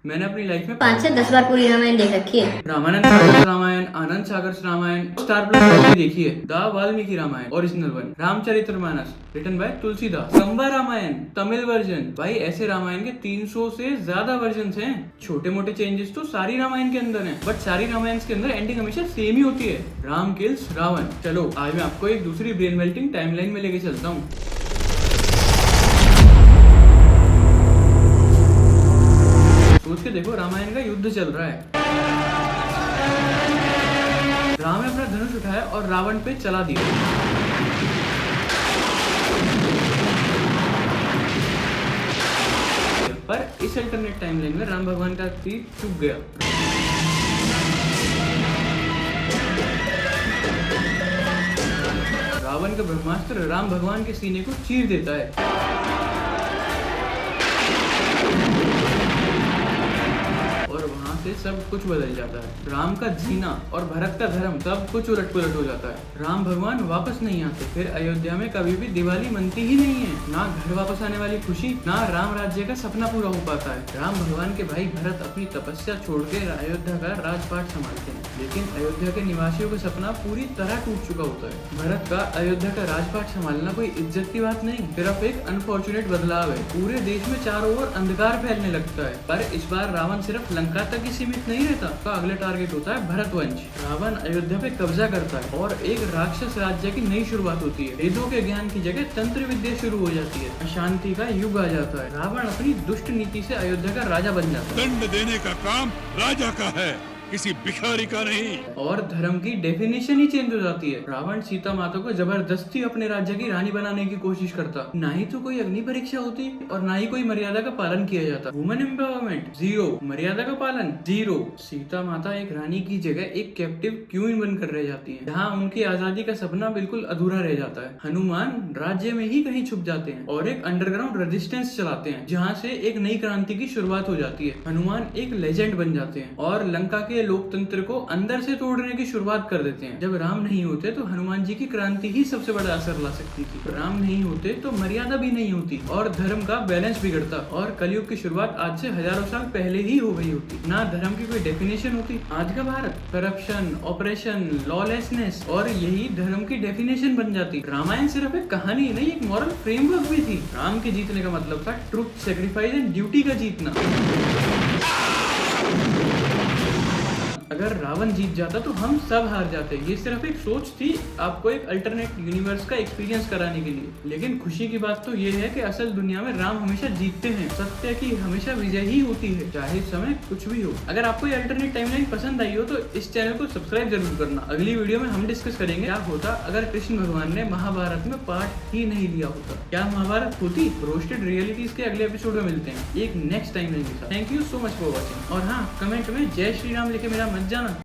मैंने अपनी लाइफ में 5 से 10 बार पूरी रामायण देख रखी है। रामानंद सागर रामायण, आनंद सागर रामायण, स्टार प्लस पर भी देखी है। The Valmiki Ramayan original one, Ramcharitmanas written by Tulsidas, Kamba Ramayan Tamil version. भाई ऐसे रामायण के 300 से ज्यादा वर्जन हैं। छोटे मोटे चेंजेस तो सारी रामायण के अंदर हैं, बट सारी रामायण के अंदर एंडिंग हमेशा सेम ही होती है, राम किल्स रावण। चलो आज मैं आपको एक दूसरी ब्रेन मेल्टिंग टाइमलाइन में लेके चलता हूँ। सोच के देखो, रामायण का युद्ध चल रहा है। राम ने अपना धनुष उठाया और रावण पे चला दिया। पर इस अल्टरनेट टाइमलाइन में राम भगवान का तीर चुक गया। रावण का ब्रह्मास्त्र राम भगवान के सीने को चीर देता है। और वहां से सब कुछ बदल जाता है। राम का जीना और भरत का धर्म सब कुछ उलट पुलट हो जाता है। राम भगवान वापस नहीं आते। फिर अयोध्या में कभी भी दिवाली मनती ही नहीं है। ना घर वापस आने वाली खुशी, ना राम राज्य का सपना पूरा हो पाता है। राम भगवान के भाई भरत अपनी तपस्या छोड़कर अयोध्या का राजपाट संभालते हैं, लेकिन अयोध्या के निवासियों का सपना पूरी तरह टूट चुका होता है। भरत का अयोध्या का राजपाट संभालना कोई इज्जत की बात नहीं, सिर्फ एक अनफॉर्चुनेट बदलाव है। पूरे देश में चारों ओर अंधकार फैलने लगता है। पर इस बार रावण सिर्फ लंका तक ही सीमित नहीं रहता। का अगला टारगेट होता है भरतवंश। रावण अयोध्या पे कब्जा करता है और एक राक्षस राज्य की नई शुरुआत होती है। वेदों के ज्ञान की जगह तंत्र विद्या शुरू हो जाती है। अशांति का युग आ जाता है। रावण अपनी दुष्ट नीति से अयोध्या का राजा बन जाता है। दंड देने का काम राजा का है, किसी भिखारी का नहीं। और धर्म की डेफिनेशन ही चेंज हो जाती है। रावण सीता माता को जबरदस्ती अपने राज्य की रानी बनाने की कोशिश करता। ना ही तो कोई अग्नि परीक्षा होती और ना ही कोई मर्यादा का पालन किया जाता। वुमेन एम्पावरमेंट जीरो, मर्यादा का पालन जीरो। सीता माता एक रानी की जगह एक कैप्टिव क्वीन बनकर रह जाती है, जहाँ उनकी आजादी का सपना बिल्कुल अधूरा रह जाता है। हनुमान राज्य में ही कहीं छुप जाते हैं और एक अंडरग्राउंड रेजिस्टेंस चलाते हैं, जहाँ से एक नई क्रांति की शुरुआत हो जाती है। हनुमान एक लेजेंड बन जाते हैं और लंका के लोकतंत्र को अंदर से तोड़ने की शुरुआत कर देते हैं। जब राम नहीं होते तो हनुमान जी की क्रांति ही सबसे बड़ा असर ला सकती थी। राम नहीं होते तो मर्यादा भी नहीं होती और धर्म का बैलेंस बिगड़ता और कलयुग की शुरुआत आज से हजारों साल पहले ही हो गई होती। ना धर्म की कोई डेफिनेशन होती। आज का भारत करप्शन, ऑपरेशन, लॉलेसनेस और यही धर्म की डेफिनेशन बन जाती। रामायण सिर्फ एक कहानी नहीं, एक मॉरल फ्रेमवर्क भी थी। राम के जीतने का मतलब था ट्रुथ, सेक्रीफाइस एंड ड्यूटी का जीतना। अगर रावण जीत जाता तो हम सब हार जाते। ये सिर्फ एक सोच थी, आपको एक अल्टरनेट यूनिवर्स का एक्सपीरियंस कराने के लिए। लेकिन खुशी की बात तो ये है कि असल दुनिया में राम हमेशा जीतते हैं। सत्य की हमेशा विजय ही होती है, चाहे समय कुछ भी हो। अगर आपको ये अल्टरनेट टाइमलाइन पसंद आई हो तो इस चैनल को सब्सक्राइब जरूर करना। अगली वीडियो में हम डिस्कस करेंगे क्या होता अगर कृष्ण भगवान ने महाभारत में पार्ट ही नहीं लिया होता। क्या महाभारत होती? रोस्टेड रियलिटीज के अगले एपिसोड में मिलते हैं एक नेक्स्ट टाइमलाइन के साथ। Thank you so much for watching. और हाँ, कमेंट में जय श्री राम लिखे मेरा मत जाना।